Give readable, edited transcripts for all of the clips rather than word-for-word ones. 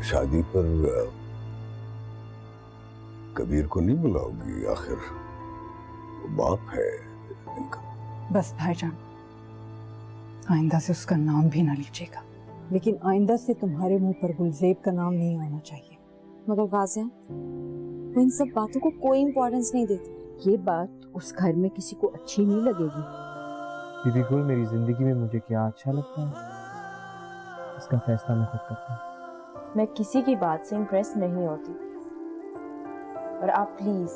शादी पर कबीर को नहीं बुलाओगी? आखिर वो बाप है इनका। बस भाईजान, आइंदा से उसका नाम भी ना लीजिएगा, लेकिन आइंदा से तुम्हारे मुंह पर गुलजेब का नाम नहीं आना चाहिए। मगर गाजिया, वो इन सब बातों को कोई इम्पोर्टेंस नहीं देती। ये बात उस घर में किसी को अच्छी नहीं लगेगी। बीबी गुल, मेरी जिंदगी में मुझे क्या अच्छा लगता है इसका फैसला मैं खुद करता हूँ। मैं किसी की बात से इम्प्रेस नहीं होती, और आप प्लीज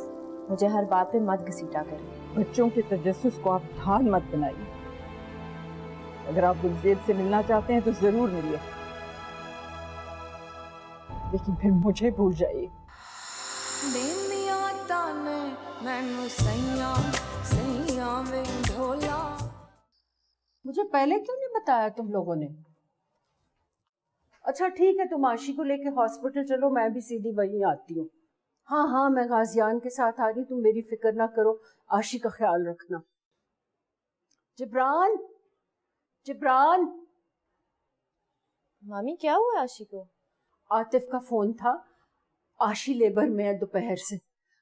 मुझे हर बात पे मत घसीटा करें। बच्चों के तजस्सुस को आप ढाल मत बनाइए। अगर आप गुलजेब से मिलना चाहते हैं तो जरूर मिलिए, लेकिन फिर मुझे भूल जाइए। मुझे पहले क्यों नहीं बताया तुम लोगों ने? अच्छा ठीक है, तुम आशी को लेके हॉस्पिटल चलो, मैं भी सीधी वहीं आती हूँ। हाँ हाँ, मैं गाजियान के साथ आ रही, तुम मेरी फिक्र ना करो, आशी का ख्याल रखना। जिब्रान, जिब्रान। मामी क्या हुआ आशी को? आतिफ का फोन था, आशी लेबर में है दोपहर से।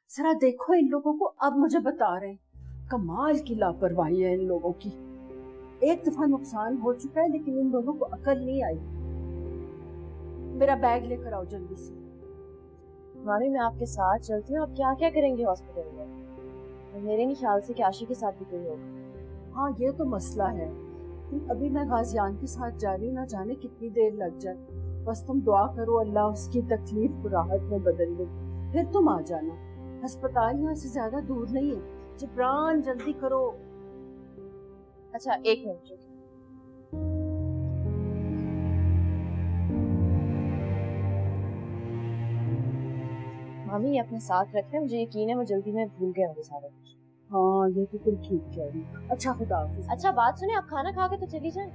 जरा देखो इन लोगों को, अब मुझे बता रहे हैं। कमाल की लापरवाही है इन लोगों की। एक दफा नुकसान हो चुका है, लेकिन इन दोनों को अकल नहीं आई। मेरा बैग लेकर आओ जल्दी से। मामी मैं आपके साथ चलती हूँ, आप क्या क्या करेंगे हॉस्पिटल में? मेरे नहीं ख्याल से कि आशी के साथ भी कोई होगा। हाँ ये तो मसला है, अभी मैं गाजियान के साथ जा रही हूँ, ना जाने कितनी देर लग जाए। बस तुम दुआ करो अल्लाह उसकी तकलीफ को राहत में बदल दे, फिर तुम आ जाना। अस्पताल यहाँ से ज्यादा दूर नहीं है। जिब्रान जल्दी करो। अच्छा एक मिनट रुकिए। मामी ये अपने साथ रखें, मुझे यकीन है वो जल्दी में भूल गए होंगे सारा कुछ। हाँ ये तो तुम ठीक कह रही। अच्छा खुदा हाफिज। अच्छा बात सुने, आप खाना खा के तो चली जाए,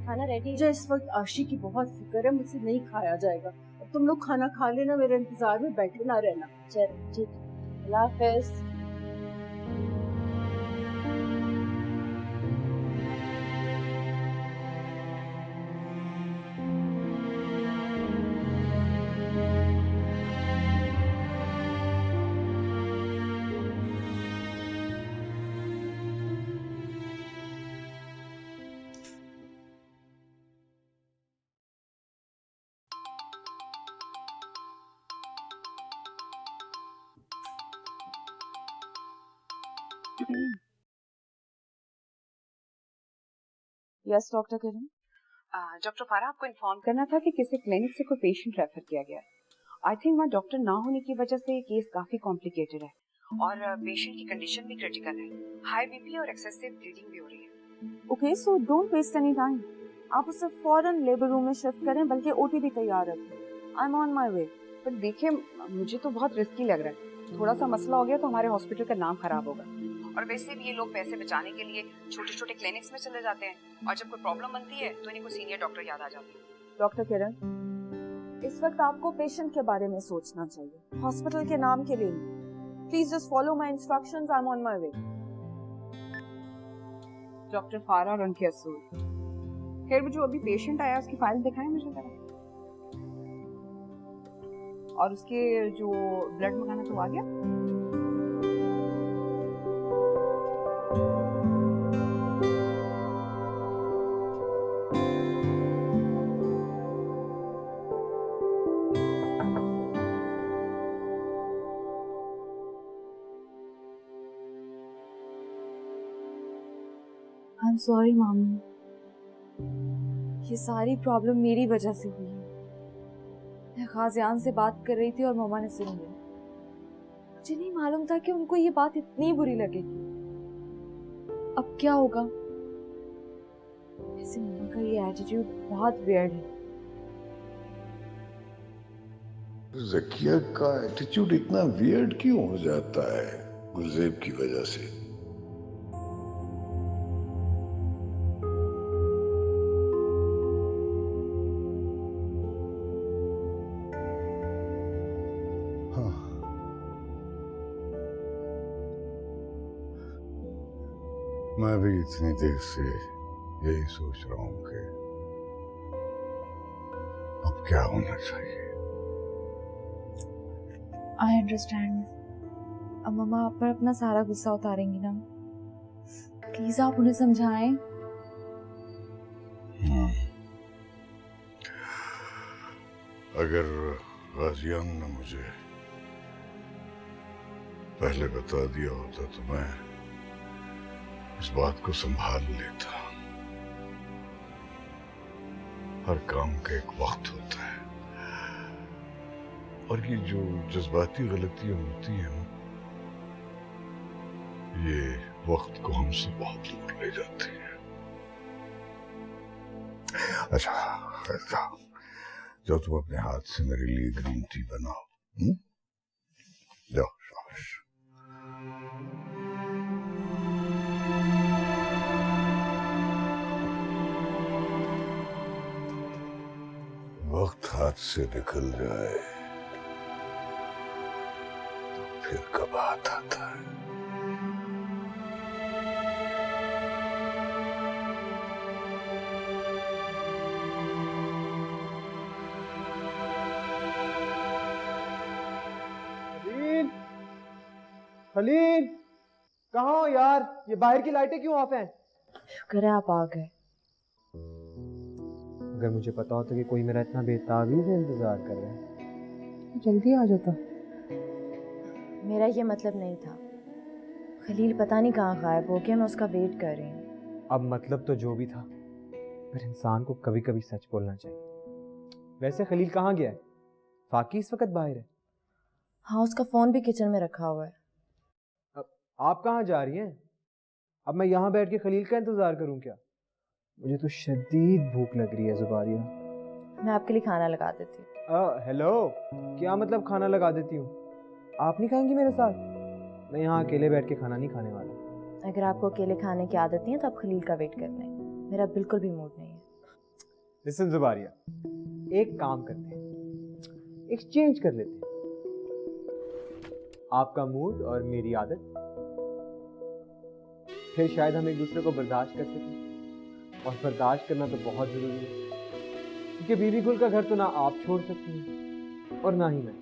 खाना रेडी है। मुझे इस वक्त आशी की बहुत फिक्र है, मुझसे नहीं खाया जाएगा। अब तुम लोग खाना खा लेना, मेरे इंतजार में बैठे ना रहना। चल ठीक, अल्लाह हाफिज। यस डॉक्टर किरण। डॉक्टर फारा, आपको इन्फॉर्म करना था कि किसी क्लिनिक से कोई पेशेंट रेफर किया गया है। आई थिंक वहाँ डॉक्टर ना होने की वजह से केस काफी कॉम्प्लिकेटेड है, और पेशेंट की कंडीशन भी क्रिटिकल है। हाई बीपी और एक्सेसिव ब्लीडिंग भी हो रही है। Okay so don't waste any time, आप उसे फौरन लेबर रूम में शिफ्ट करें, बल्कि ओटी भी तैयार रखें। I am on my way. पर देखिए मुझे तो बहुत रिस्की लग रहा है, थोड़ा सा मसला हो गया तो हमारे हॉस्पिटल का नाम खराब होगा। और वैसे भी ये लोग पैसे बचाने के लिए छोटे छोटे क्लिनिक्स में चले जाते हैं, और जब कोई प्रॉब्लम बनती है तो इन्हीं को सीनियर डॉक्टर याद आ जाते हैं। डॉक्टर किरण, इस वक्त आपको पेशेंट के बारे में सोचना चाहिए, हॉस्पिटल के नाम के लिए नहीं। Please just follow my instructions, I am on my way. Doctor फारा और उनके असूल। खैर वो जो अभी पेशेंट आया उसकी फाइल दिखाएं मुझे जरा, और उसके जो ब्लड मंगाना तो आ गया। आई एम सॉरी मामी, ये सारी प्रॉब्लम मेरी वजह से हुई है। मैं गाजियान से बात कर रही थी और मम्मा ने सुन लिया। मुझे नहीं मालूम था कि उनको ये बात इतनी बुरी लगेगी। अब क्या होगा? वैसे मम्मा का ये एटीट्यूड बहुत वियर्ड है। ज़किया का एटीट्यूड इतना वियर्ड क्यों हो जाता है गुलजेब की वजह से? मैं भी इतनी देर से यही सोच रहा हूं कि अब क्या होना चाहिए। I understand. अब मम्मा आप पर अपना सारा गुस्सा उतारेंगी ना, प्लीज आप उन्हें समझाएं। अगर गाजियान ने मुझे पहले बता दिया होता तो मैं इस बात को संभाल लेता। हर काम का एक वक्त होता है, और ये जो जज्बाती गलतियां होती हैं ना, ये वक्त को हमसे बहुत दूर ले जाती हैं। अच्छा, जाओ तुम अपने हाथ से मेरे लिए ग्रीन टी बनाओ। जाओ, शाबाश। वक्त हाथ से निकल जाए तो फिर कब हाथ आता है। खलील, खलील, कहाँ हो यार? ये बाहर की लाइटें क्यों ऑफ हैं? शुक्र है आप आ गए। अगर मुझे पता होता कि कोई मेरा इतना बेताबीज इंतजार कर रहा है तो जल्दी आ जाता। मेरा ये मतलब नहीं था। खलील पता नहीं कहाँ गायब हो गया, मैं उसका वेट कर रही हूँ। अब मतलब तो जो भी था, पर इंसान को कभी कभी सच बोलना चाहिए। वैसे खलील कहाँ गया है? फाकी इस वक्त बाहर है। हाँ, उसका फ़ोन भी किचन में रखा हुआ है। अब आप कहाँ जा रही हैं? अब मैं यहाँ बैठ के खलील का इंतजार करूँ क्या? मुझे तो शदीद भूख लग रही है जुबारिया। मैं आपके लिए खाना लगा देती हूँ। हेलो, क्या मतलब खाना लगा देती हूँ? आप नहीं खाएंगी मेरे साथ? मैं यहाँ अकेले बैठ के खाना नहीं खाने वाला। अगर आपको अकेले खाने की आदत नहीं है तो आप खलील का वेट कर लें, मेरा बिल्कुल भी मूड नहीं है। लिसन जुबारिया, एक काम करते हैं, एक्सचेंज कर लेते हैं। आपका मूड और मेरी आदत, फिर शायद हम एक दूसरे को बर्दाश्त कर सकें। और बर्दाश्त करना तो बहुत जरूरी है, क्योंकि बीबी गुल का घर तो ना आप छोड़ सकती हैं और ना ही मैं।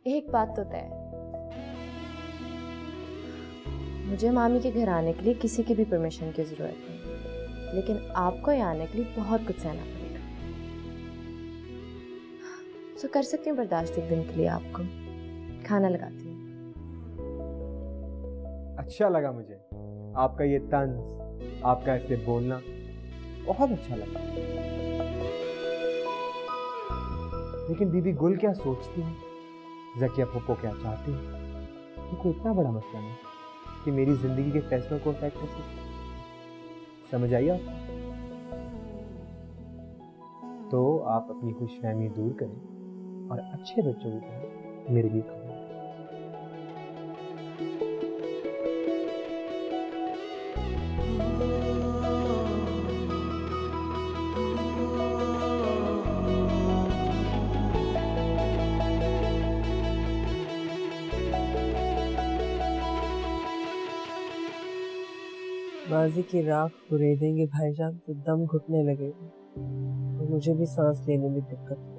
एक बात तो तय है, मुझे मामी के घर आने के लिए किसी की भी परमिशन की ज़रूरत नहीं, लेकिन आपको यहाँ आने के लिए बहुत कुछ सहना पड़ेगा। तो कर सकती हूँ बर्दाश्त एक दिन के लिए आपको। खाना लगाती हूँ। अच्छा लगा मुझे आपका ये तंज, आपका ऐसे बोलना बहुत अच्छा लगा। लेकिन बीबी गुल क्या सोचती है, ज़किया पप्पो क्या चाहती है, ये कोई इतना बड़ा मसला नहीं कि मेरी जिंदगी के फैसलों को अफेक्ट कर सके। समझ आई आपको? तो आप अपनी खुशफहमी दूर करें और अच्छे बच्चों की तरह मेरे लिए खाएं। बाजी की राख कुरेदेंगे भाईजान तो दम घुटने लगेगा, तो मुझे भी सांस लेने में दिक्कत होगी।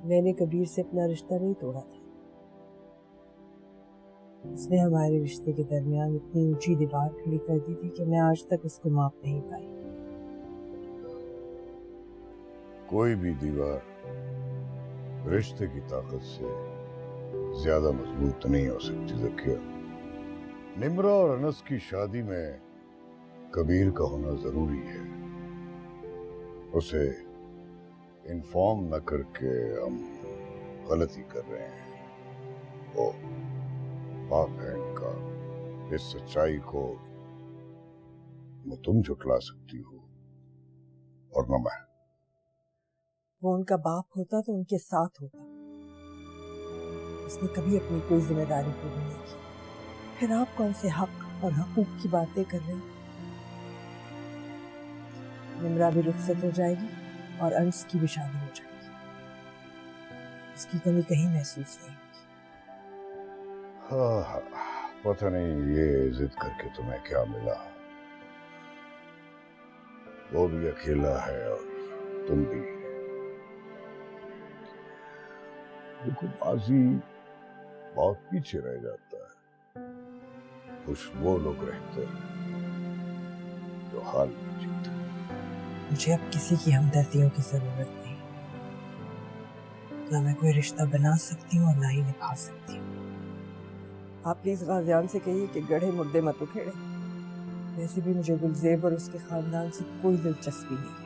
मैंने कबीर से अपना रिश्ता नहीं तोड़ा था। उसने हमारे रिश्ते के दरमियान इतनी ऊंची दीवार खड़ी कर दी थी कि मैं आज तक उसको माप नहीं पाई। कोई भी दीवार रिश्ते की ताकत से ज्यादा मजबूत नहीं हो सकती ज़किया। निम्रा और अनस की शादी में कबीर का होना जरूरी है। उसे इन्फॉर्म न करके हम गलती कर रहे हैं। वो बाप बहन का इस सच्चाई को न तुम झुठला सकती हो और न मैं। वो उनका बाप होता तो उनके साथ होता। उसने कभी अपनी कोई जिम्मेदारी पूरी नहीं की। फिर आप कौन से हक और हकूक की बातें कर रहे हैं? निम्रा भी रुखसत हो जाएगी और अंश की भी शादी हो जाएगी। उसकी कमी कहीं महसूस नहीं होगी। हाँ, पता नहीं ये जिद करके तुम्हें क्या मिला। वो भी अकेला है और तुम भी। देखो बाजी बहुत पीछे रह जाता है, खुश वो लोग रहते हैं जो हाल में जीते हैं। मुझे अब किसी की हमदर्दियों की जरूरत नहीं। ना मैं कोई रिश्ता बना सकती हूँ और ना ही निभा सकती हूँ। आप प्लीज गाजियान से कहिए कि गढ़े मुर्दे मत उखेड़े। वैसे भी मुझे गुलजेब और उसके खानदान से कोई दिलचस्पी नहीं है।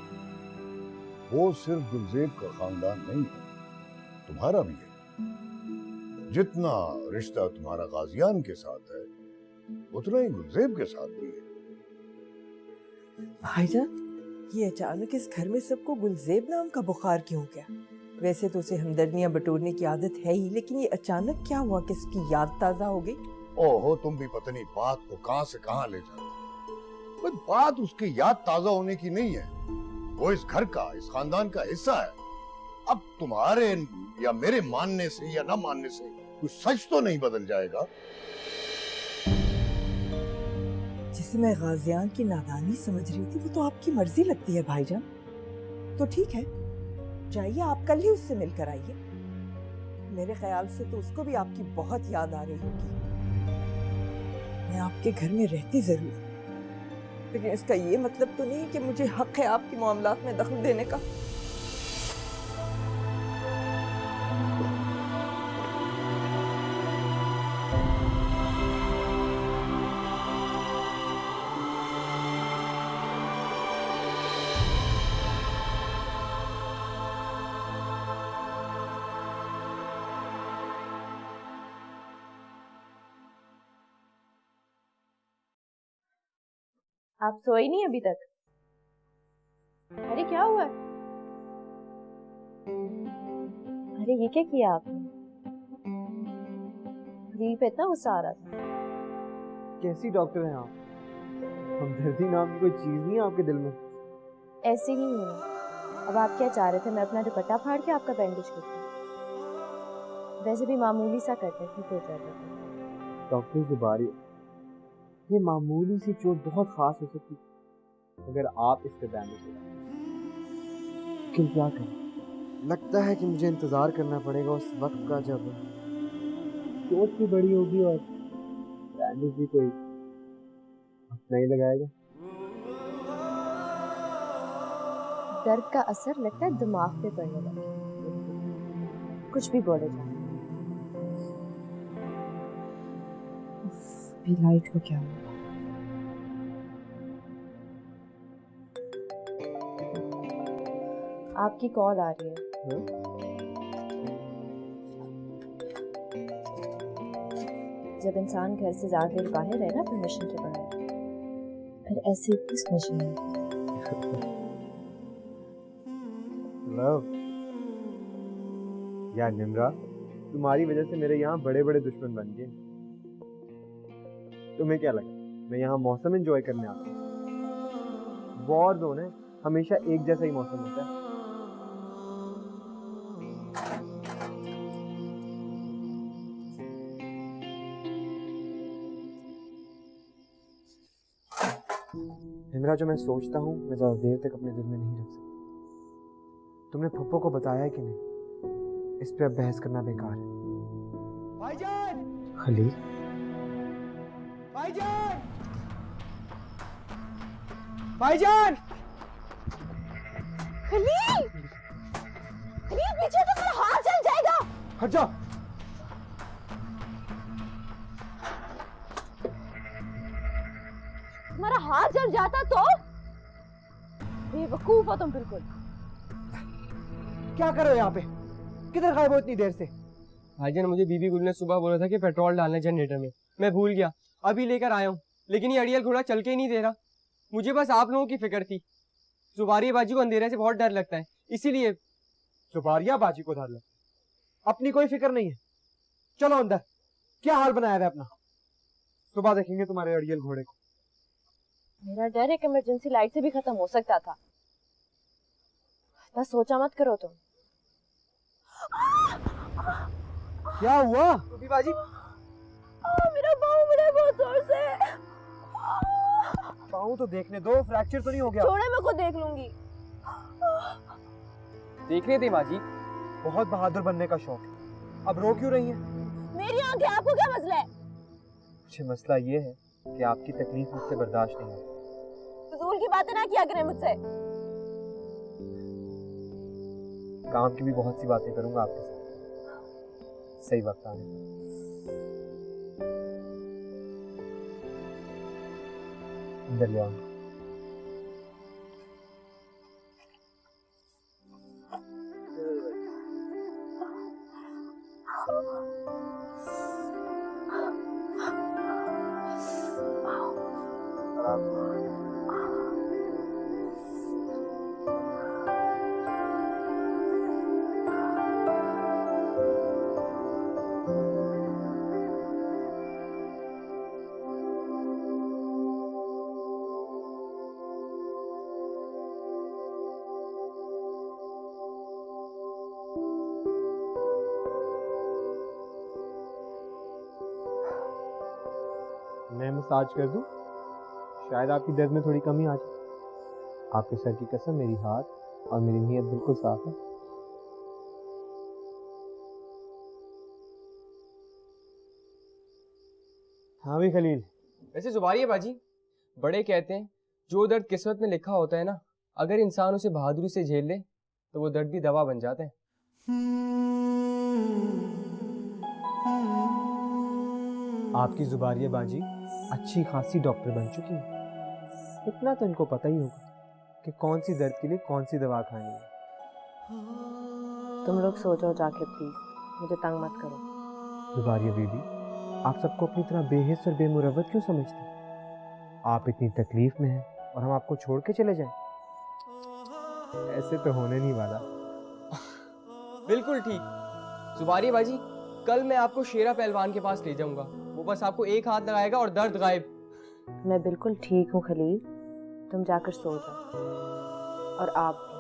वो सिर्फ गुलजेब का खानदान नहीं है, तुम्हारा भी है। जितना रिश्ता तुम्हारा गाजियान के साथ है उतना ही गुलजेब के साथ भी है। भाईजान, ये अचानक इस घर में सबको गुलजेब नाम का बुखार क्यों गया? वैसे तो उसे हमदर्दियां बटोरने की आदत है ही, लेकिन ये अचानक क्या हुआ कि इसकी याद ताजा हो गई? ओहो, तुम भी पता नहीं बात को कहां से कहां ले जाते हो। बस बात उसकी याद ताजा होने की नहीं है, वो इस घर का, इस खानदान का हिस्सा है। अब तुम्हारे या मेरे मानने से या ना मानने से कुछ सच तो नहीं बदल जाएगा। जिसे मैं गाजियान की नादानी समझ रही थी, वो तो आपकी मर्जी लगती है भाईजान। तो ठीक है, जाइए, आप कल ही उससे मिलकर आइए। मेरे ख्याल से तो उसको भी आपकी बहुत याद आ रही होगी। मैं आपके घर में रहती जरूर, लेकिन इसका ये मतलब तो नहीं कि मुझे हक है आपके मामलात में दखल देने का। आप सोई नहीं अभी तक? अरे क्या हुआ? अरे ये क्या किया आपने? रील पे इतना गुस्सा आ रहा था। कैसी डॉक्टर हैं आप? हमदर्दी नाम की कोई चीज नहीं है आपके दिल में? ऐसे ही हूँ। अब आप क्या चाह रहे थे मैं अपना दुपट्टा फाड़ के आपका बैंडेज कर दूं? वैसे भी मामूली सा करते ठीक हो जाता था। डॉक्टर जुबारी, ये मामूली सी चोट बहुत खास हो सकती अगर आप इस पे बैंडेज लगाएं। लेकिन क्या करें, लगता है कि मुझे इंतजार करना पड़ेगा उस वक्त का जब चोट भी बड़ी होगी और बैंडेज भी कोई नहीं लगाएगा। दर्द का असर लगता है दिमाग पे पड़ने लगा। कुछ भी बोले जाए। भी लाइट को क्या हुआ? आपकी कॉल आ रही है। जब इंसान घर से ज्यादा देर बाहर रहे ना परमिशन के बगैर, फिर ऐसे किस नशे में? लव यार निम्रा, तुम्हारी वजह से मेरे यहाँ बड़े बड़े दुश्मन बन गए। तुम्हें क्या लगा मैं यहाँ मौसम एंजॉय करने आता हूँ? वॉर जोन है, हमेशा एक जैसा ही मौसम होता है। निम्रा, जो मैं सोचता हूँ मैं ज्यादा देर तक अपने दिल में नहीं रख सकता। तुमने पप्पो को बताया कि नहीं? इस पे अब बहस करना बेकार है। भाईजान! खलील, भाईजान! भाईजान! खलील! खलील पीछे तो मेरा हाथ जल जाएगा। हट जा। तुम्हारा हाथ जल जाता तो? बेवकूफ हो तुम बिल्कुल। क्या कर रहे हो यहाँ पे? किधर गायब हो इतनी देर से? भाईजान, मुझे बीबी गुल ने सुबह बोला था कि पेट्रोल डालना है जनरेटर में। मैं भूल गया, अभी लेकर आया हूँ, लेकिन ये अड़ियल घोड़ा चल के ही नहीं दे रहा। मुझे बस आप लोगों की फिक्र थी। जुबारिया बाजी को अंधेरे से बहुत डर लगता है, इसीलिए। जुबारिया बाजी को डर लगता है? अपनी कोई फिक्र नहीं है। चलो अंदर, क्या हाल बनाया है अपना? सुबह देखेंगे तुम्हारे अड़ियल घोड़े को। मेरा डर एक इमरजेंसी लाइट से भी खत्म हो सकता था। बस सोचा मत करो तुम। क्या हुआ? बाजी, मेरा पाँव मुड़ा बहुत जोर से। पाँव तो देखने दो, फ्रैक्चर तो नहीं हो गया? छोड़े, मैं खुद देख लूंगी। देखने दे बाजी। बहुत बहादुर बनने का शौक है, अब रो क्यों रही हैं? मेरी आंखें, आपको क्या मसला है? मुझे मसला ये है कि आपकी तकलीफ मुझसे बर्दाश्त नहीं होती। फजूल की बातें ना किया करें मुझसे। काम की भी बहुत सी बातें करूंगा आपके साथ सही वक्त आने पर। अंदर ले आओ। मैं मसाज कर दूं? शायद आपकी दर्द में थोड़ी कमी आ जाए। आपके सर की कसम, मेरी हाथ और मेरी नीयत बिल्कुल साफ है। हाँ भी खलील। वैसे जुबारी है बाजी, बड़े कहते हैं जो दर्द किस्मत में लिखा होता है ना, अगर इंसान उसे बहादुरी से झेल ले तो वो दर्द भी दवा बन जाता है। आपकी जुबारिया बाजी अच्छी खासी डॉक्टर बन चुकी है। इतना तो इनको पता ही होगा कि कौन सी दर्द के लिए कौन सी दवा खानी है। तुम लोग सो जाओ जाके प्लीज, मुझे तंग मत करो। जुबारिया बीबी, आप सबको अपनी तरह बेहिस और बेमुरवत क्यों समझते हैं? आप इतनी तकलीफ में हैं और हम आपको छोड़ के चले जाएं? ऐसे तो होने नहीं वाला। बिल्कुल ठीक जुबारी बाजी, कल मैं आपको शेरा पहलवान के पास ले जाऊंगा, वो बस आपको एक हाथ लगाएगा और दर्द गायब। मैं बिल्कुल ठीक हूँ खलील, तुम जाकर सो जाओ। और आप भी।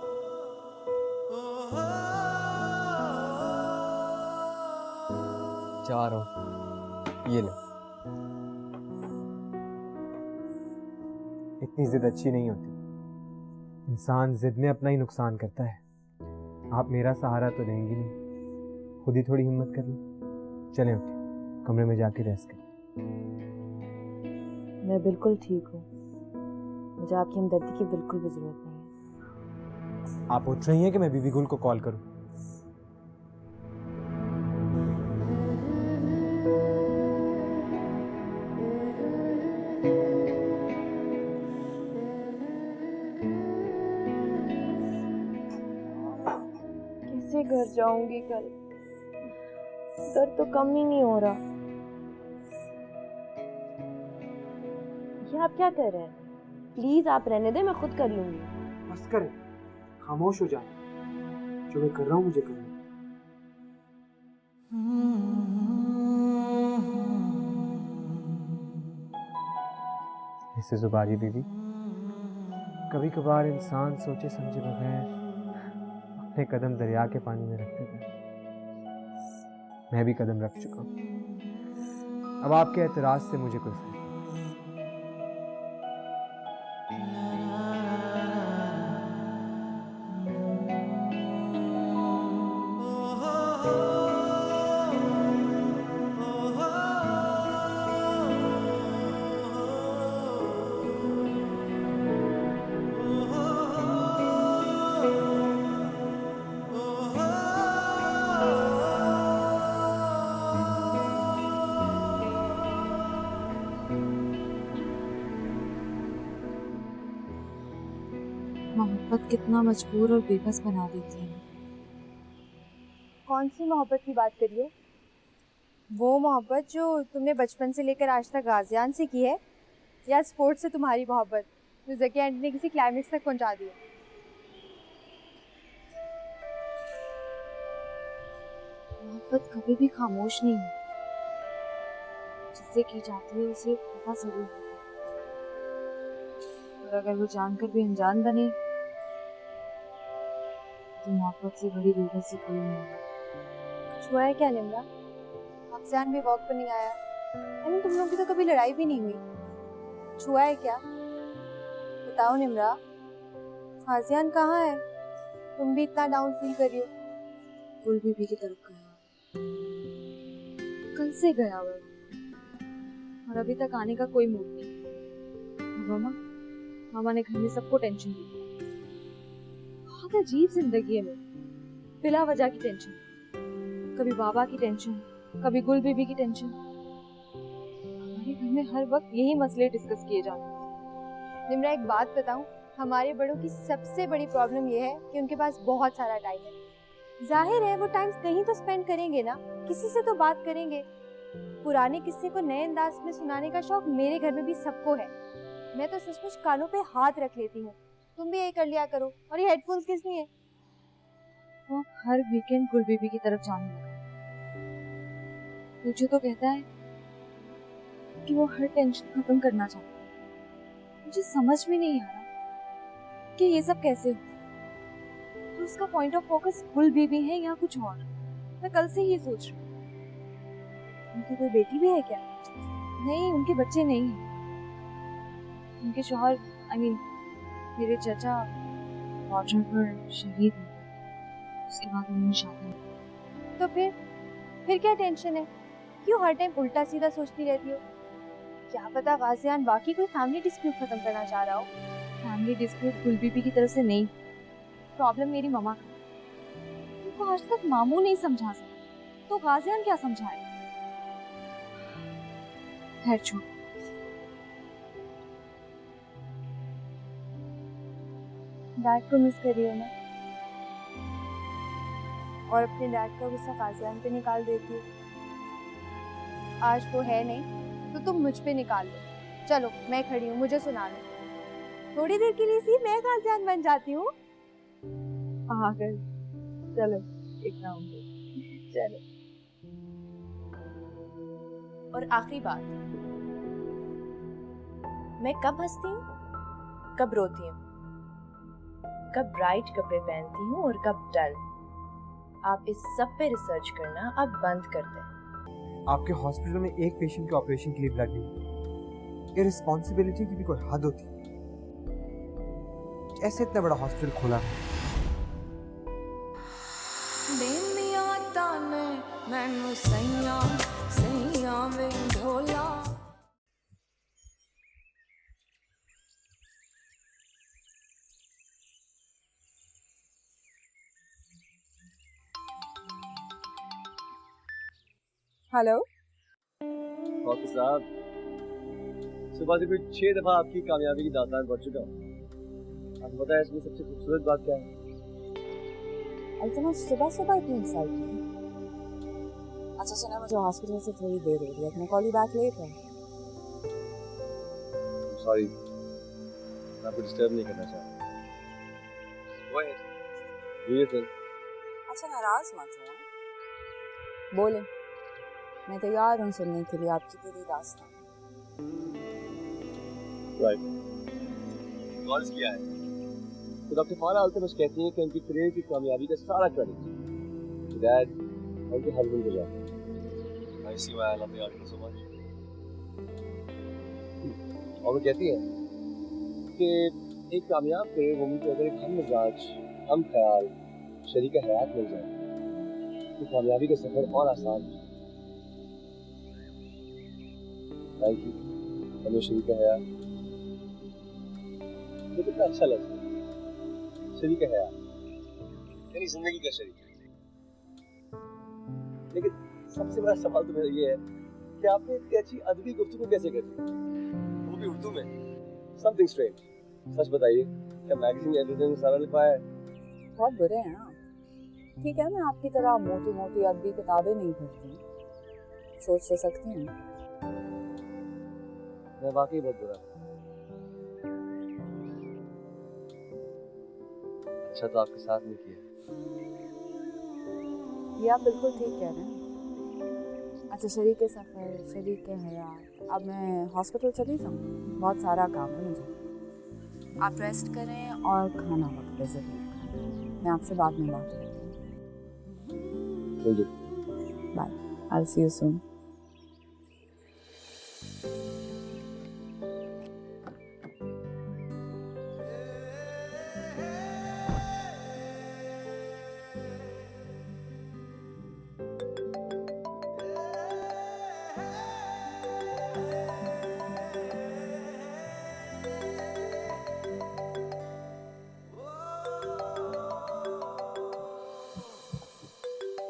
जा रहा हूँ, ये ले। इतनी जिद अच्छी नहीं होती, इंसान जिद में अपना ही नुकसान करता है। आप मेरा सहारा तो देंगी नहीं, खुद ही थोड़ी हिम्मत कर लो। चलें उठे, कमरे में जाके रेस्ट करें। मैं बिल्कुल ठीक हूँ, मुझे आपकी हमदर्दी की बिल्कुल भी जरूरत नहीं है। आप उठ रही हैं कि मैं बीबी गुल को कॉल करूं? कैसे घर जाऊंगी कल? दर्द तो कम ही नहीं हो रहा। ये आप क्या कर रहे हैं? प्लीज आप रहने दें, मैं खुद कर लूंगी। बस करें, खामोश हो जाए। जो मैं कर रहा हूं मुझे करना। इससे जुबारी बीबी, कभी कभार इंसान सोचे समझे बगैर अपने कदम दरिया के पानी में रख देता है। मैं भी कदम रख चुका हूं। अब आपके एतराज से मुझे कोई फर्क नहीं। मोहब्बत कितना मजबूर और बेबस बना देती है। कौन सी मोहब्बत की बात करिए? वो मोहब्बत जो तुमने बचपन से लेकर आज तक गाजियान से की है, या स्पोर्ट्स से तुम्हारी मोहब्बत जो ज़किया आंटी ने किसी क्लाइमेक्स तक पहुंचा दी है? मोहब्बत कभी भी खामोश नहीं है, जिससे की जाती है उसे पता जरूर होता है, और अगर वो जानकर भी अनजान बने तो मोहब्बत से बड़ी बेबसी कोई नहीं है। कुछ हुआ है क्या निम्रा? अफजान भी वॉक पर नहीं आया, यानी तुम लोगों की तो कभी लड़ाई भी नहीं हुई। कुछ हुआ है क्या? बताओ निम्रा। आजियान कहाँ है? तुम भी इतना डाउन फील कर रही हो। गुल बीबी की तरफ गया। कल से गया हुआ है और अभी तक आने का कोई मूड नहीं। मामा ने घर में सबको टेंशन दी। बहुत अजीब जिंदगी है मेरी, बिला वजह की टेंशन। कभी बाबा की टेंशन, कभी गुल बीबी की टेंशन। हमारे घर में हर वक्त यही मसले डिस्कस किए जाते हैं। निम्रा, एक बात बताऊं, हमारे बड़ों की सबसे बड़ी प्रॉब्लम ये है कि उनके पास बहुत सारा टाइम है। जाहिर है वो टाइम कहीं तो स्पेंड करेंगे ना, किसी से तो बात करेंगे। पुराने किस्से को नए अंदाज में सुनाने का शौक मेरे घर में भी सबको है। मैं तो सचमुच कानों पे हाथ रख लेती हूँ। तुम भी यही कर लिया करो। और ये हेडफोन्स किस लिए? वो हर वीकेंड गुल बीबी की तरफ जाने लगा। मुझे तो कहता है कि वो हर टेंशन खत्म करना चाहता है। मुझे समझ में नहीं आ रहा कि ये सब कैसे हो। तो उसका पॉइंट ऑफ फोकस गुल बीबी है या कुछ और। मैं कल से ही सोच रही हूँ। उनकी कोई बेटी भी है क्या? नहीं, उनके बच्चे नहीं हैं। उनके शौहर मेरे चाचा बॉर्डर पर शहीद हुए। उसके बाद उन्होंने शादी की। तो फिर क्या टेंशन है? क्यों हर टाइम उल्टा सीधा सोचती रहती हो? क्या पता गाजियान बाकी कोई फैमिली डिस्प्यूट खत्म करना चाह रहा हो। फैमिली डिस्प्यूट गुल बीबी की तरफ से नहीं, प्रॉब्लम मेरी मम्मा का। उनको आज तक मामू नहीं समझा सका, तो गाजियान क्या समझाए? खैर छोड़। डैड को मिस कर रही हूँ मैं, और अपने डैड का गुस्सा गाजियान पे निकाल देती हूँ। आज वो है नहीं तो तुम मुझ पे निकाल लो। चलो मैं खड़ी हूँ, मुझे सुना लो। थोड़ी देर के लिए सी मैं गाजियान बन जाती हूँ। पागल। चलो एक राउंड चलो। और आखिरी बात, मैं कब हंसती हूँ, कब रोती हूँ, कब ब्राइट कपड़े पहनती हूँ और कब डल, आप इस सब पे रिसर्च करना अब बंद कर दें। आपके हॉस्पिटल में एक पेशेंट के ऑपरेशन के लिए ब्लड नहीं, ये रिस्पॉन्सिबिलिटी की भी कोई हद होती है? कैसे इतना बड़ा हॉस्पिटल खोला है? हेलो डॉक्टर साहब, सुबह से कुछ 6 दफा आपकी कामयाबी की दास्तान पढ़ चुका हूँ। आपको पता है इसमें सबसे खूबसूरत बात क्या है? अल्तमश, सुबह सुबह क्यों इंसल्ट की? अच्छा सुना, मुझे हॉस्पिटल से थोड़ी देर हो रही है, मैं call you back later. Sorry, मैं आपको डिस्टर्ब नहीं करना चाहता। वो है ये सर। अच्छा नाराज मत हो, बोले, मैं तैयार हूँ सुनने के लिए आपकी पूरी दास्तान। राइट, गौर किया है तो डॉक्टर फारा अल्तमश कहती हैं कि उनकी करियर की कामयाबी का सारा क्रेडिट डैड और उनके हस्बैंड को जाता है। I see why I love you article so much. और वो कहती है कि एक कामयाब करियर वुमन को अगर एक हम मिजाज, हम ख्याल, शरीक हयात मिल जाए तो कामयाबी का सफर और आसान है। थैंक यू, हमें शरीक हयात मुझे कितना अच्छा लगता है। शरीक हयात यानी जिंदगी का शरीक। लेकिन सबसे बड़ा सवाल तो मेरा ये है कि आपने इतनी अच्छी अदबी गुफ्तगू कैसे कर ली, वो भी उर्दू में? Something strange. सच बताइए, क्या मैगजीन एडिटर ने सारा लिखवाया है? बहुत बुरे हैं आप। ठीक है, मैं आपकी तरह मोटी मोटी अदबी किताबें नहीं पढ़ती, सोच तो सकती हूँ। मैं वाकई बहुत बुरा। अच्छा तो आपके साथ में किया। ये आप बिल्कुल ठीक कह रहे हैं। अच्छा, शरीक सफ़र, शरीक हयात, अब मैं हॉस्पिटल चली जाऊँ, बहुत सारा काम है मुझे। आप रेस्ट करें और खाना वक्त पे ज़रूर खाएं। मैं आपसे बाद में बात करती हूँ। Bye, I will see you soon.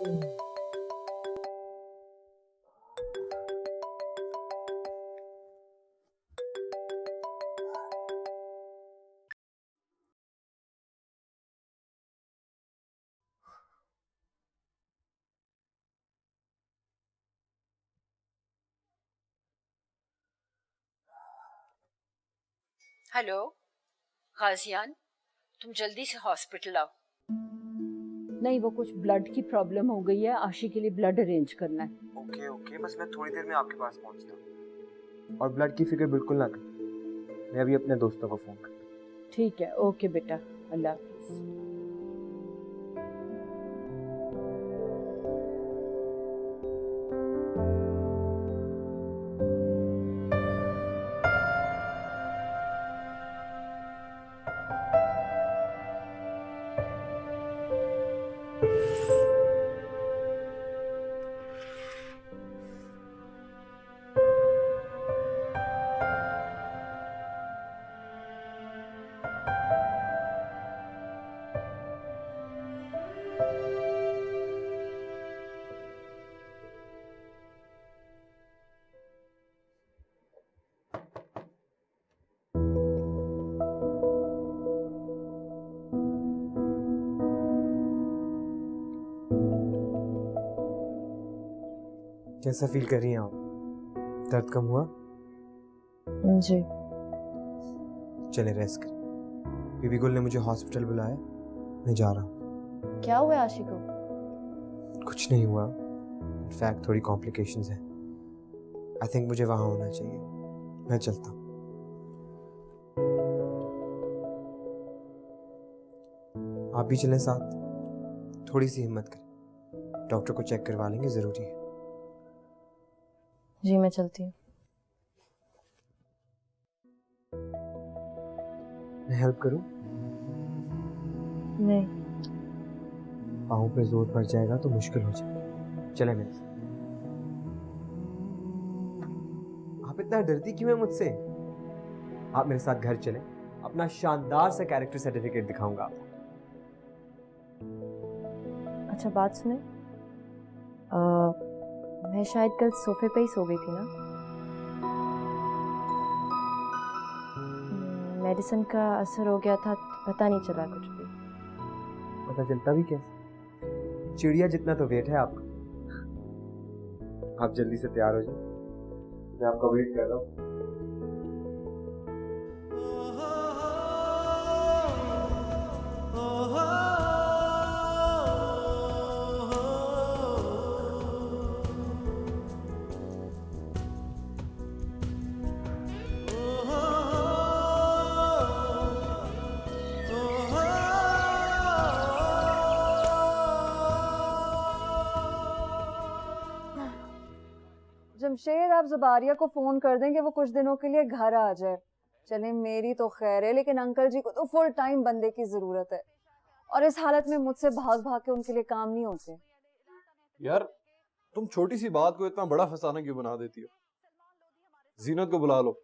Hello Ghazian, तुम जल्दी से हॉस्पिटल आओ। नहीं, वो कुछ ब्लड की प्रॉब्लम हो गई है, आशी के लिए ब्लड अरेंज करना है। ओके ओके, बस मैं थोड़ी देर में आपके पास पहुंचता हूँ। और ब्लड की फिक्र बिल्कुल ना करें, मैं अभी अपने दोस्तों को फोन करता हूँ। ठीक है, ओके बेटा, अल्लाह हाफिज। कैसा फील कर रही हैं आप? दर्द कम हुआ? जी। चले रेस्ट करें। बीबी गुल ने मुझे हॉस्पिटल बुलाया, मैं जा रहा हूँ। क्या हुआ आशी को? कुछ नहीं हुआ, इनफैक्ट थोड़ी कॉम्प्लिकेशंस हैं। आई थिंक मुझे वहाँ होना चाहिए। मैं चलता हूँ। आप भी चलें साथ। थोड़ी सी हिम्मत करें, डॉक्टर को चेक करवा लेंगे, ज़रूरी है। जी मैं चलती हूँ। मैं हेल्प करूँ? नहीं। पाँव पे जोर पड़ जाएगा तो मुश्किल हो जाएगा। चले मेरे साथ। आप इतना डरती क्यों है मुझसे? आप मेरे साथ घर चलें, अपना शानदार सा कैरेक्टर सर्टिफिकेट दिखाऊंगा आपको। अच्छा बात सुने, मैं शायद कल सोफे पे ही सो गई थी ना। मेडिसिन का असर हो गया था, पता नहीं चला कुछ भी। पता चलता भी कैसे? चिड़िया जितना तो वेट है आपका। आप जल्दी से तैयार हो जाए, मैं आपका वेट कर रहा हूँ। जमशेद, आप जुबारिया को फोन कर दें कि वो कुछ दिनों के लिए घर आ जाए। चले मेरी तो खैर है, लेकिन अंकल जी को तो फुल टाइम बंदे की जरूरत है, और इस हालत में मुझसे भाग भाग के उनके लिए काम नहीं होते। यार तुम छोटी सी बात को इतना बड़ा फसाना क्यों बना देती हो? जीनत को बुला लो,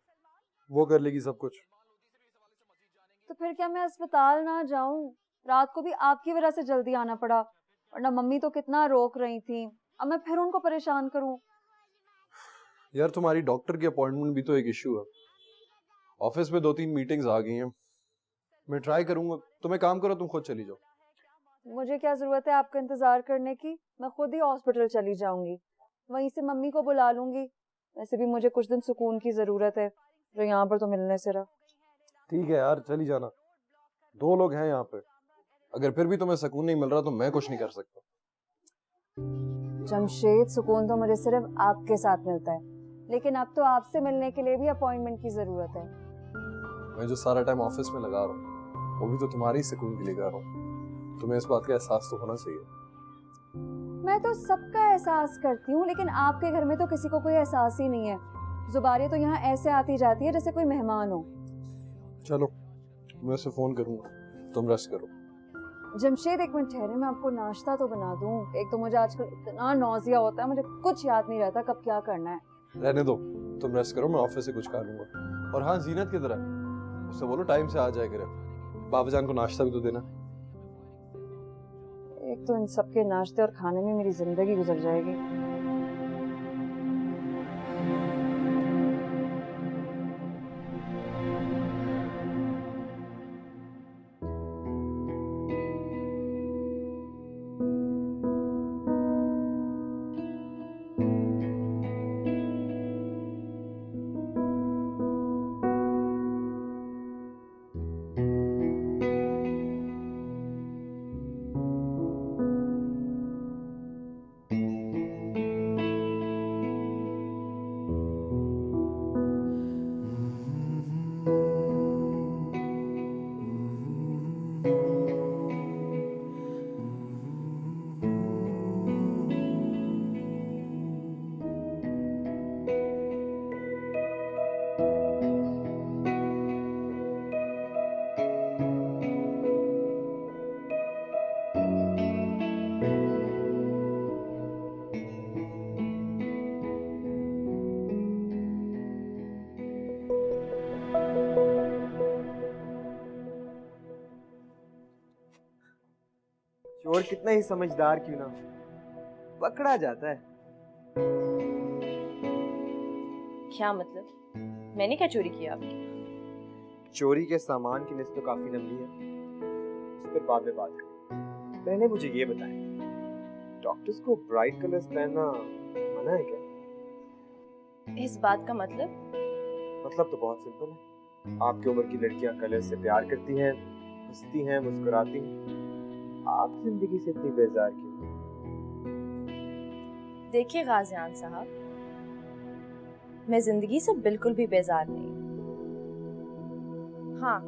वो कर लेगी सब कुछ। तो फिर क्या मैं अस्पताल ना जाऊं? रात को भी आपकी वजह से जल्दी आना पड़ा, वरना मम्मी तो कितना रोक रही थी। अब मैं फिर उनको परेशान करूं? यार तुम्हारी डॉक्टर की अपॉइंटमेंट भी तो एक इश्यू है। ऑफिस में 2-3 मीटिंग्स आ गई हैं। मैं ट्राई करूंगा, तुम एक काम करो, तुम खुद चली जाओ। मुझे क्या जरूरत है आपका इंतजार करने की? मैं खुद ही हॉस्पिटल चली जाऊंगी, वहीं से मम्मी को बुला लूंगी। वैसे भी मुझे कुछ दिन सुकून की जरूरत है, जो यहाँ पर तो मिलने से रहा। ठीक है यार, चली जाना। 2 लोग हैं यहाँ पे, अगर फिर भी तुम्हें सुकून नहीं मिल रहा तो मैं कुछ नहीं कर सकता। जमशेद, सुकून तो मुझे सिर्फ आपके साथ मिलता है, लेकिन अब तो आपसे मिलने के लिए भी अपॉइंटमेंट की जरूरत है। मैं जो सारा टाइम ऑफिस में लगा रहा हूँ वो भी तो तुम्हारी सुकून के लिए कर रहा हूँ। तुम्हें इस बात का एहसास तो होना चाहिए। मैं तो सबका एहसास करती हूँ, लेकिन आपके घर में तो किसी को कोई एहसास ही नहीं है। जुबारी तो यहाँ ऐसे आती जाती है जैसे कोई मेहमान हो। चलो मैं उसे फोन करूंगा, तुम रेस्ट करो। जमशेद एक मिनट ठहरे, मैं आपको नाश्ता तो बना दूं। एक तो मुझे आजकल इतना नौजिया होता है, मुझे कुछ याद नहीं रहता कब क्या करना है। रहने दो, तुम रेस्ट करो, मैं ऑफिस से कुछ खा लूंगा। और हाँ, जीनत की तरह उससे बोलो टाइम से आ जाए करे। बाबा जान को नाश्ता भी तो देना। एक तो इन सबके नाश्ते और खाने में मेरी जिंदगी गुजर जाएगी। चोर कितना ही समझदार क्यों ना पकड़ा जाता है। क्या मतलब? मैंने क्या चोरी किया आपकी? चोरी के सामान की लिस्ट तो काफी लंबी है, उस पर बाद में बात करें। पहले मुझे ये बताएं, डॉक्टर्स को ब्राइट कलर्स पहनना मना है क्या? इस बात का मतलब? मतलब तो बहुत सिंपल है। आपकी उम्र की लड़कियां कलर से प्यार करती हैं, हंसती हैं, मुस्कुराती हैं। आप जिंदगी से इतनी बेजार क्यों? देखिए गाजियान साहब, मैं जिंदगी से बिल्कुल भी बेजार नहीं। हाँ,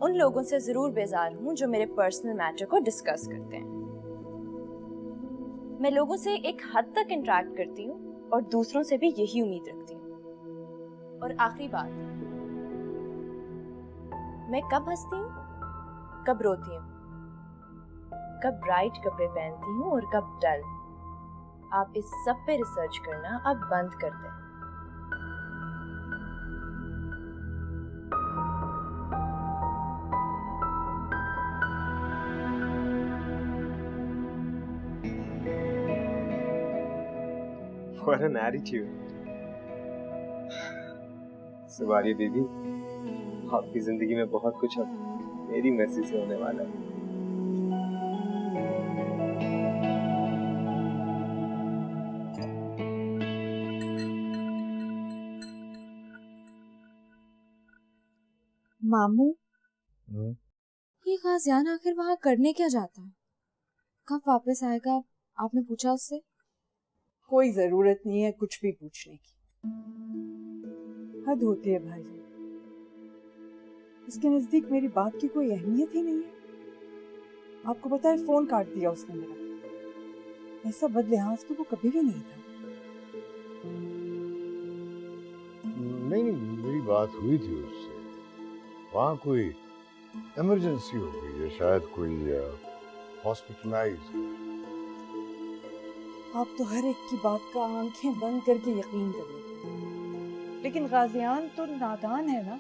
उन लोगों से जरूर बेजार हूँ जो मेरे पर्सनल मैटर को डिस्कस करते हैं। मैं लोगों से एक हद तक इंटरेक्ट करती हूँ और दूसरों से भी यही उम्मीद रखती हूँ। और आखिरी बात, मैं कब हंसती हूँ, कब रोती हूँ, कब ब्राइट कपड़े पहनती हूँ और कब डल। आप इस सब पे रिसर्च करना अब बंद कर दें। What an attitude. सुबारी बेबी, आपकी जिंदगी में बहुत कुछ अब मेरी मर्जी से होने वाला है। मामू, ये गाजियान आखिर वहां करने क्या जाता है? कब वापस आएगा? आपने पूछा उससे? कोई जरूरत नहीं है कुछ भी पूछने की। हद होती है भाईजान, उसके नजदीक मेरी बात की कोई अहमियत ही नहीं है। आपको पता है, फोन काट दिया उसने मेरा। ऐसा बदलिहाज तो वो कभी भी नहीं था। नहीं, मेरी बात हुई थी उससे। वहाँ कोई इमरजेंसी हो गई है, शायद कोई हॉस्पिटलाइज है। आप तो हर एक की बात का आंखें बंद करके यकीन कर लेते हैं। लेकिन गाजियान तो नादान है ना।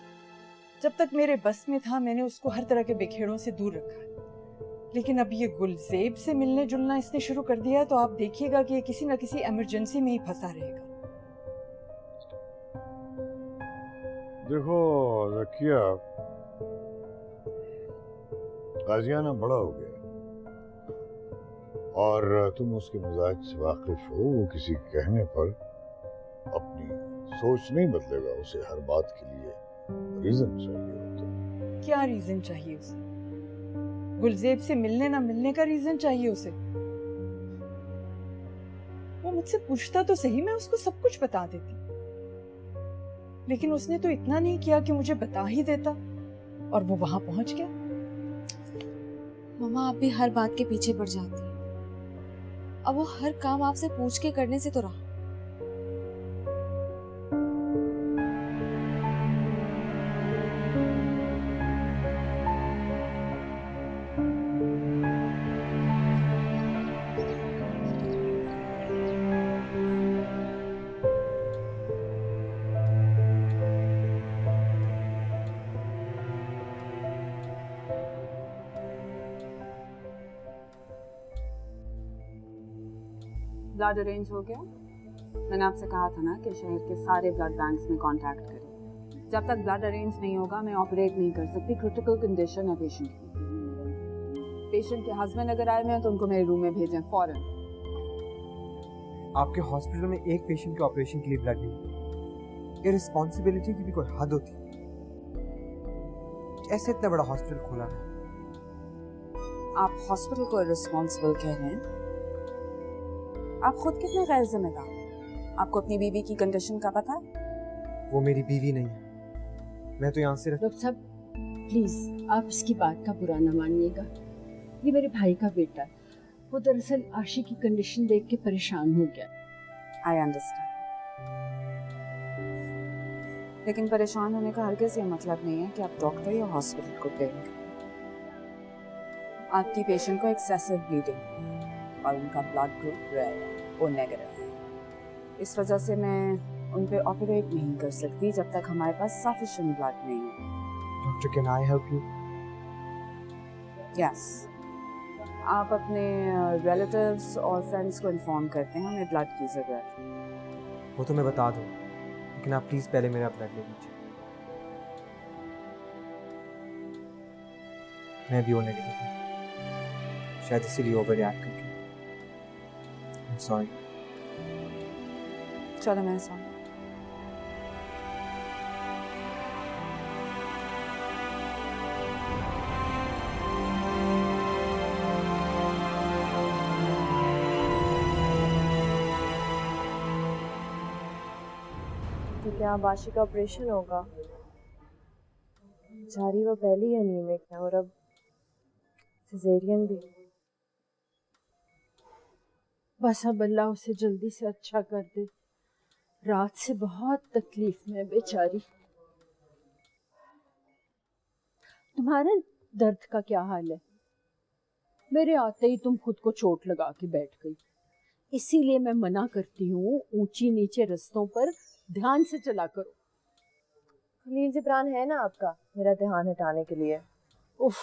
जब तक मेरे बस में था मैंने उसको हर तरह के बिखेड़ों से दूर रखा है। लेकिन अब ये गुलजेब से मिलने जुलना इसने शुरू कर दिया है, तो आप देखिएगा कि ये किसी न किसी इमरजेंसी में ही फंसा रहेगा। देखो ज़किया, गाजियाना बड़ा हो गया और तुम उसके मिजाज से वाकिफ हो। वो किसी कहने पर अपनी सोच नहीं बदलेगा। उसे हर बात के लिए रीजन चाहिए होता है। क्या रीजन चाहिए उसे? गुलजेब से मिलने ना मिलने का रीजन चाहिए उसे? वो मुझसे पूछता तो सही, मैं उसको सब कुछ बता देती। लेकिन उसने तो इतना नहीं किया कि मुझे बता ही देता, और वो वहां पहुंच गया। मम्मा, आप भी हर बात के पीछे पड़ जाती हैं। अब वो हर काम आपसे पूछ के करने से तो रहा। ब्लड अरेंज हो गया? मैंने आपसे कहा था ना कि शहर के सारे ब्लड बैंक्स में कांटेक्ट करें। जब तक ब्लड अरेंज नहीं होगा मैं ऑपरेट नहीं कर सकती। क्रिटिकल कंडीशन है पेशेंट की। पेशेंट के हस्बैंड अगर आए हुए हैं तो उनको मेरे रूम में भेजें फौरन। आपके हॉस्पिटल में एक पेशेंट के ऑपरेशन के लिए ब्लड नहीं, ये रिस्पॉन्सिबिलिटी की भी कोई हद होती है। कैसे इतना बड़ा हॉस्पिटल खोला है? आप हॉस्पिटल को रिस्पॉन्सिबल कह रहे हैं? आप खुद कितने गैर जिम्मेदार। आपको अपनी बीवी की कंडीशन का पता है? वो मेरी बीवी नहीं है, मैं तो यहाँ से डॉक्टर साहब प्लीज आप इसकी बात का बुरा न मानिएगा। ये मेरे भाई का बेटा है। वो दरअसल आशी की कंडीशन देख के परेशान हो गया। आई अंडरस्टैंड, लेकिन परेशान होने का हरगिज़ ये मतलब नहीं है कि आप डॉक्टर या हॉस्पिटल को ब्लेम करें। आपकी पेशेंट को एक्सेसिव ब्लीडिंग और उनका ब्लड ग्रुप रेड और नेगेटिव, इस वजह से मैं उन पे ऑपरेट नहीं कर सकती जब तक हमारे पास सफिशिएंट ब्लड नहीं है। Doctor, can I help you? Yes, आप अपने रिलेटिव्स और फ्रेंड्स को इन्फॉर्म करते हैं हमें ब्लड की ज़रूरत है। वो तो मैं बता दूँ, लेकिन आप प्लीज पहले मेरा ब्लड ले लीजिए। मैं भी ओ नेगेटिव हूँ, शायद इसीलिए ओवर रिएक्ट कर रही हूँ। I am sorry. चलो मेरे साथ। तो क्या अब आशी का ऑपरेशन होगा? बेचारी वो पहले ही एनीमिक है और अब सिजेरियन भी। बस अब अल्लाह उसे जल्दी से अच्छा कर दे। रात से बहुत तकलीफ में बेचारी। तुम्हारे दर्द का क्या हाल है? मेरे आते ही तुम खुद को चोट लगा के बैठ गई। इसीलिए मैं मना करती हूँ ऊंची नीचे रास्तों पर ध्यान से चला करो। खलील जिब्रान है ना आपका मेरा ध्यान हटाने के लिए। उफ,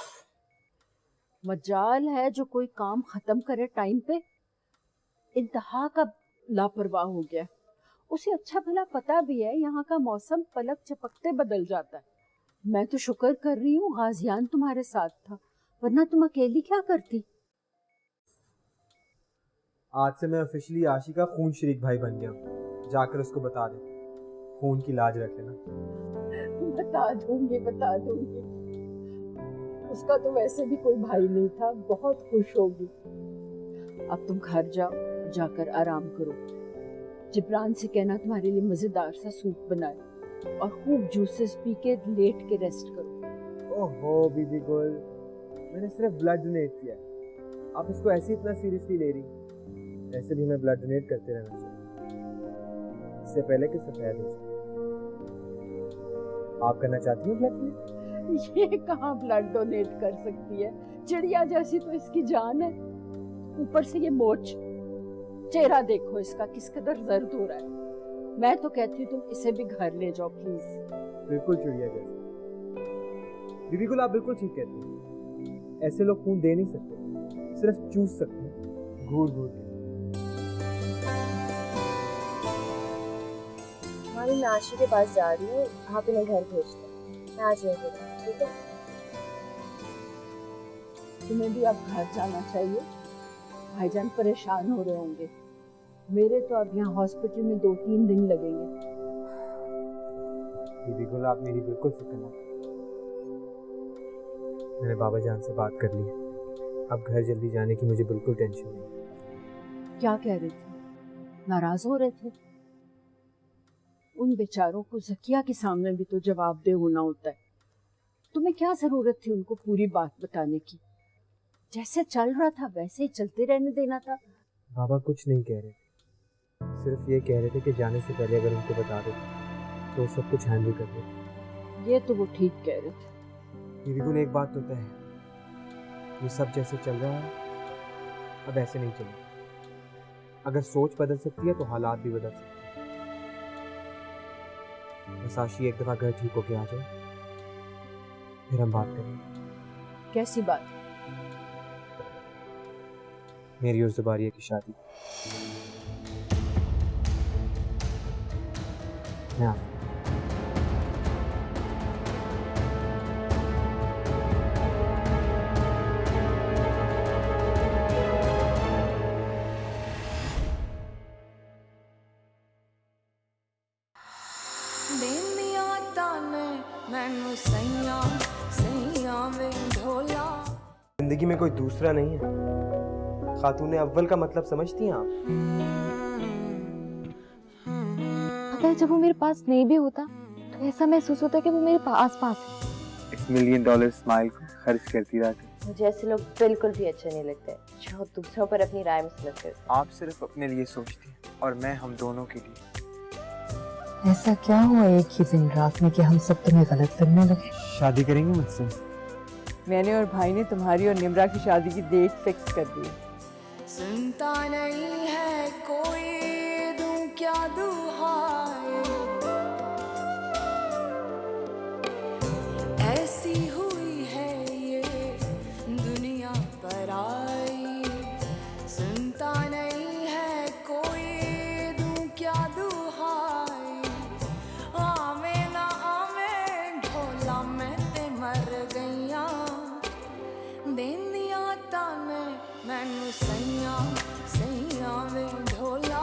मजाल है जो कोई काम खत्म करे टाइम पे। इंतहा का लापरवाह हो गया। उसे अच्छा भला पता भी है यहाँ का मौसम पलक झपकते बदल जाता है। मैं तो शुक्र कर रही हूँ गाजियान तुम्हारे साथ था, वरना तुम अकेली क्या करती। आज से मैं ऑफिशियली आशी का खून शरीक भाई बन गया हूँ। जाकर उसको बता दे, खून की लाज रख लेना। बता दूंगी। उसका तो वैसे भी कोई भाई नहीं था, बहुत खुश होगी। अब तुम घर जाओ, जाकर आराम करो। जिब्रान से कहना तुम्हारे लिए मजेदार सा सूप बनाए और खूब जूसेस पी के लेट के रेस्ट करो। ओहो बीबी गुल, मैंने सिर्फ ब्लड डोनेट किया है, आप इसको ऐसे इतना सीरियसली ले रही? ऐसे भी मैं ब्लड डोनेट करते रहना चाहिए, इससे पहले कि सफेद हो जाए। आप करना चाहती हो ब्लड डोनेट? ये कहाँ ब्लड डोनेट कर सकती है? चिड़िया जैसी तो इसकी जान है, ऊपर से ये मोच। चेहरा देखो इसका किस कदर जर्द हो रहा है। मैं तो कहती हूँ तुम इसे भी घर ले जाओ प्लीज। बिल्कुल चिड़िया जैसी। बीबी गुल, आप बिल्कुल ठीक कहती हैं। ऐसे लोग खून दे नहीं सकते, सिर्फ चूस सकते हैं, घूर घूर के। मैं आशी के पास जा रही हूँ, आप इन्हें घर भेज दो, मैं आ जाऊंगी, ठीक है? तुम्हें भी अब घर जाना चाहिए। भाईजान परेशान हो रहे होंगे। मेरे तो अब यहाँ हॉस्पिटल में 2-3 दिन लगेंगे। बीबी गुल, आप मेरी बिल्कुल फिक्र ना करें। मैंने बाबा जान से बात कर ली है, अब घर जल्दी जाने की मुझे बिल्कुल टेंशन नहीं। क्या कह रहे थे? नाराज हो रहे थे? उन बेचारों को ज़किया के सामने भी तो जवाबदेह होना होता है। तुम्हें क्या जरूरत थी उनको पूरी बात बताने की? जैसे चल रहा था वैसे ही चलते रहने देना था। बाबा कुछ नहीं कह रहे, सिर्फ ये कह रहे थे कि जाने से पहले अगर उनको बता दो तो सब कुछ हैंडल कर दे। ये तो वो ठीक कह रहे थे। बीबी गुल, एक बात तो तय है, ये सब जैसे चल रहा है अब ऐसे नहीं चलेगा। अगर सोच बदल सकती है तो हालात भी बदल सकते हैं। बस आशी एक दफा घर ठीक होके आ जाए, फिर हम बात करेंगे। कैसी बात? मेरी और ज़ुबारिया की शादी। मैं आता हूं। जिंदगी में कोई दूसरा नहीं है। खातून अव्वल का मतलब समझती हैं आप? पता है जब वो मेरे पास नहीं भी होता तो ऐसा महसूस होता है कि वो मेरे आस पास है। $1 मिलियन स्माइल को खर्च करती रहती। मुझे ऐसे लोग बिल्कुल भी अच्छे नहीं लगते जो दूसरों पर अपनी राय मुसलत करते। आप सिर्फ अपने लिए सोचती हैं और मैं हम दोनों के लिए। ऐसा क्या हुआ एक ही दिन रात में कि हम सब तुम्हें गलत करने लगे? शादी करेंगे मुझसे? मैंने और भाई ने तुम्हारी और निम्रा की शादी की डेट फिक्स कर दी। सुनता नहीं है कोई, दूं क्या दुहाई, ऐसी हुई है ये दुनिया पर आई। सुनता नहीं है कोई, दूं क्या दुहाई, आवे ना आवे ढोला मैं ते मर गईया, देंदिया ताने मैनू सैया सैया वे ढोला।